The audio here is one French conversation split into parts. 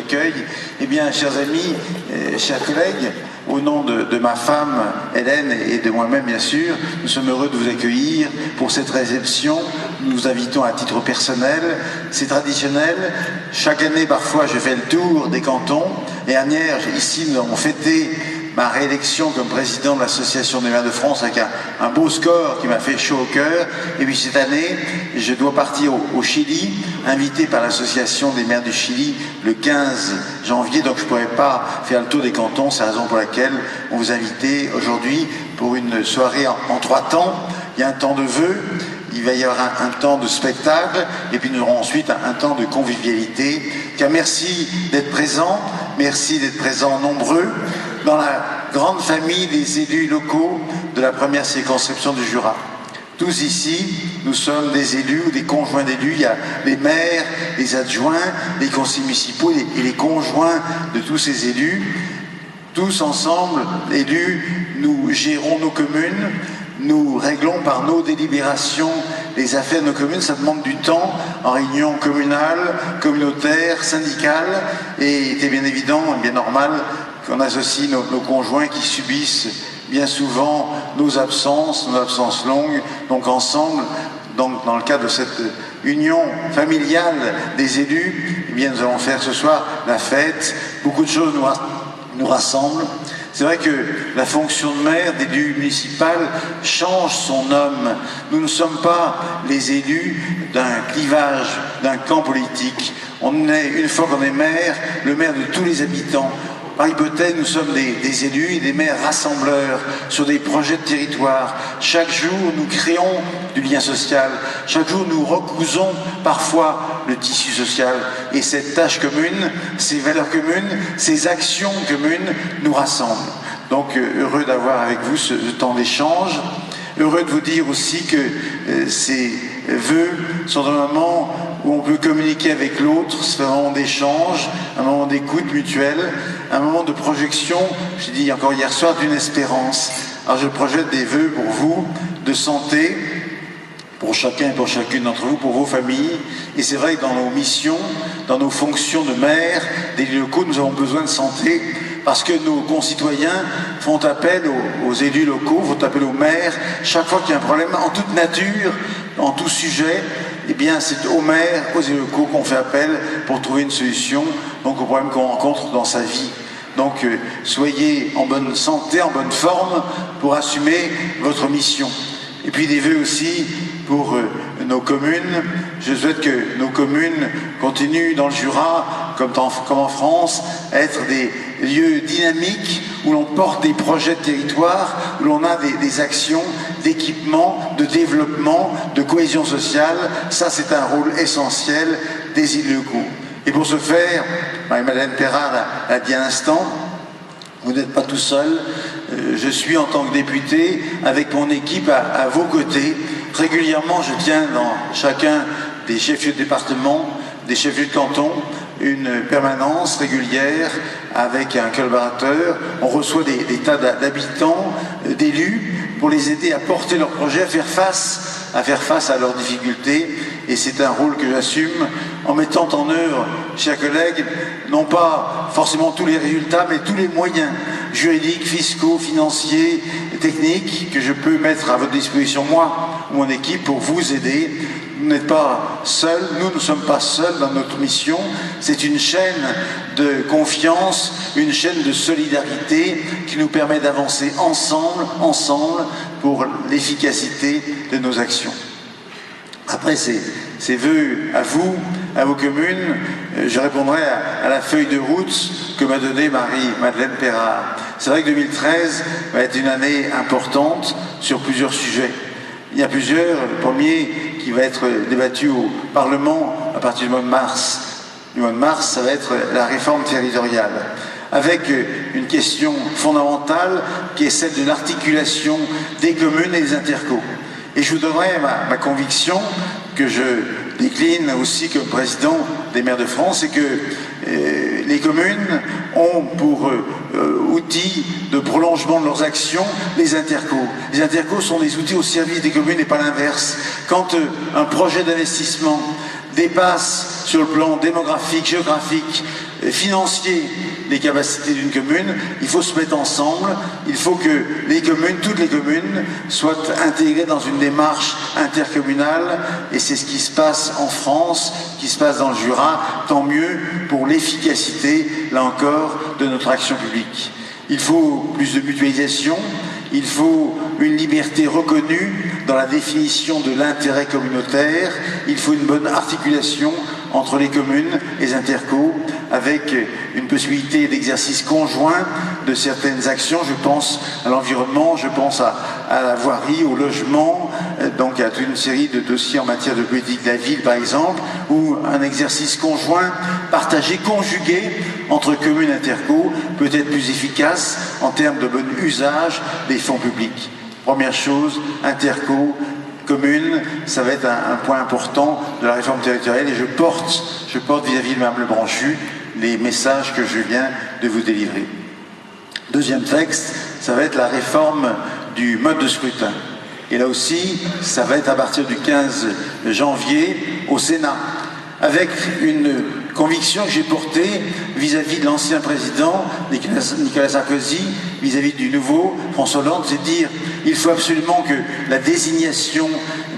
accueil. Eh bien, chers amis, chers collègues, au nom de ma femme, Hélène, et de moi-même, bien sûr, nous sommes heureux de vous accueillir pour cette réception. Nous vous invitons à titre personnel. C'est traditionnel. Chaque année, parfois, je fais le tour des cantons. Et hier, ici, nous avons fêté ma réélection comme président de l'Association des maires de France avec un beau score qui m'a fait chaud au cœur. Et puis cette année, je dois partir au Chili, invité par l'Association des maires du Chili le 15 janvier. Donc je ne pourrais pas faire le tour des cantons. C'est la raison pour laquelle on vous invite aujourd'hui pour une soirée en 3 temps. Il y a un temps de vœux, il va y avoir un temps de spectacle, et puis nous aurons ensuite un temps de convivialité. Car merci d'être présents, merci d'être présents nombreux dans la grande famille des élus locaux de la première circonscription du Jura. Tous ici, nous sommes des élus ou des conjoints d'élus. Il y a les maires, les adjoints, les conseillers municipaux et les conjoints de tous ces élus. Tous ensemble, élus, nous gérons nos communes, nous réglons par nos délibérations les affaires de nos communes. Ça demande du temps en réunion communale, communautaire, syndicale, et c'est bien évident et bien normal qu'on associe nos conjoints qui subissent bien souvent nos absences longues. Donc ensemble, dans le cadre de cette union familiale des élus, eh bien nous allons faire ce soir la fête. Beaucoup de choses nous rassemblent. C'est vrai que la fonction de maire, d'élu municipal, change son homme. Nous ne sommes pas les élus d'un clivage, d'un camp politique. On est, une fois qu'on est maire, le maire de tous les habitants. Par hypothèse, nous sommes des élus et des maires rassembleurs sur des projets de territoire. Chaque jour, nous créons du lien social. Chaque jour, nous recousons parfois le tissu social. Et cette tâche commune, ces valeurs communes, ces actions communes nous rassemblent. Donc, heureux d'avoir avec vous ce temps d'échange. Heureux de vous dire aussi que ces vœux sont un moment où on peut communiquer avec l'autre, c'est un moment d'échange, un moment d'écoute mutuelle, un moment de projection, j'ai dit encore hier soir, d'une espérance. Alors je projette des vœux pour vous, de santé, pour chacun et pour chacune d'entre vous, pour vos familles. Et c'est vrai que dans nos missions, dans nos fonctions de maire, d'élus locaux, nous avons besoin de santé, parce que nos concitoyens font appel aux élus locaux, font appel aux maires, chaque fois qu'il y a un problème, en toute nature, en tout sujet, eh bien c'est aux maires, aux élus locaux qu'on fait appel pour trouver une solution donc aux problèmes qu'on rencontre dans sa vie. Donc soyez en bonne santé, en bonne forme pour assumer votre mission. Et puis des vœux aussi pour nos communes. Je souhaite que nos communes continuent dans le Jura, comme en France, à être des lieux dynamiques où l'on porte des projets de territoire, où l'on a des actions d'équipement, de développement, de cohésion sociale. Ça, c'est un rôle essentiel des élus locaux. Et pour ce faire, Marie-Madeleine Perard l'a dit à l'instant, vous n'êtes pas tout seul. Je suis en tant que député avec mon équipe à vos côtés. Régulièrement, je tiens dans chacun des chefs-lieux de département, des chefs-lieux de canton, une permanence régulière avec un collaborateur. On reçoit des tas d'habitants, d'élus, pour les aider à porter leurs projets, à faire face à leurs difficultés. Et c'est un rôle que j'assume en mettant en œuvre, chers collègues, non pas forcément tous les résultats, mais tous les moyens juridiques, fiscaux, financiers, techniques que je peux mettre à votre disposition, moi ou mon équipe, pour vous aider. Vous n'êtes pas seuls, nous ne sommes pas seuls dans notre mission. C'est une chaîne de confiance, une chaîne de solidarité qui nous permet d'avancer ensemble pour l'efficacité de nos actions. Après ces vœux à vous, à vos communes, je répondrai à la feuille de route que m'a donnée Marie-Madeleine Perard. C'est vrai que 2013 va être une année importante sur plusieurs sujets. Il y a plusieurs. Le premier qui va être débattu au Parlement à partir du mois de mars. Du mois de mars, ça va être la réforme territoriale, avec une question fondamentale qui est celle de l'articulation des communes et des intercos. Et je vous donnerai ma conviction, que je décline aussi comme président des maires de France, c'est que les communes ont pour outils de prolongement de leurs actions les intercos. Les intercos sont des outils au service des communes et pas l'inverse. Quand un projet d'investissement dépasse sur le plan démographique, géographique, financier des capacités d'une commune, il faut se mettre ensemble, il faut que les communes, toutes les communes, soient intégrées dans une démarche intercommunale, et c'est ce qui se passe en France, qui se passe dans le Jura, tant mieux pour l'efficacité, là encore, de notre action publique. Il faut plus de mutualisation, il faut une liberté reconnue dans la définition de l'intérêt communautaire, il faut une bonne articulation entre les communes et les intercos, avec une possibilité d'exercice conjoint de certaines actions. Je pense à l'environnement, je pense à la voirie, au logement, donc à toute une série de dossiers en matière de politique de la ville, par exemple, où un exercice conjoint, partagé, conjugué entre communes et intercos peut être plus efficace en termes de bon usage des fonds publics. Première chose, interco, commune, ça va être un point important de la réforme territoriale, et je porte vis-à-vis de Mme Lebranchu les messages que je viens de vous délivrer. Deuxième texte, ça va être la réforme du mode de scrutin. Et là aussi, ça va être à partir du 15 janvier au Sénat, avec une conviction que j'ai portée vis-à-vis de l'ancien président Nicolas Sarkozy, vis-à-vis du nouveau François Hollande, c'est de dire il faut absolument que la désignation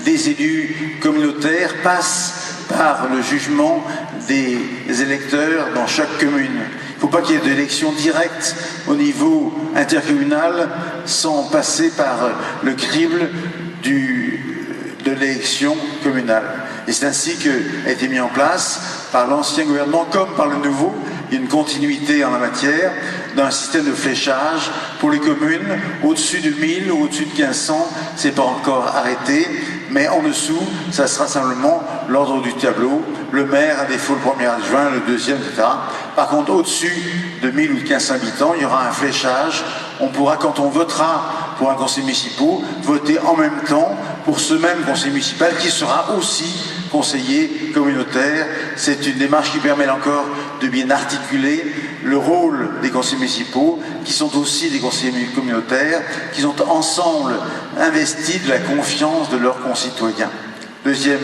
des élus communautaires passe par le jugement des électeurs dans chaque commune. Il ne faut pas qu'il y ait d'élection directe au niveau intercommunal sans passer par le crible de l'élection communale. Et c'est ainsi qu'a été mis en place par l'ancien gouvernement comme par le nouveau. Il y a une continuité en la matière d'un système de fléchage pour les communes au-dessus de 1000 ou au-dessus de 1500, c'est pas encore arrêté, mais en dessous, ça sera simplement l'ordre du tableau, le maire à défaut le premier adjoint, le deuxième, etc. Par contre, au-dessus de 1000 ou de 1500 habitants, il y aura un fléchage. On pourra, quand on votera pour un conseil municipal, voter en même temps pour ce même conseil municipal qui sera aussi conseiller communautaire. C'est une démarche qui permet encore de bien articuler le rôle des conseillers municipaux, qui sont aussi des conseillers communautaires, qui sont ensemble investis de la confiance de leurs concitoyens. Deuxième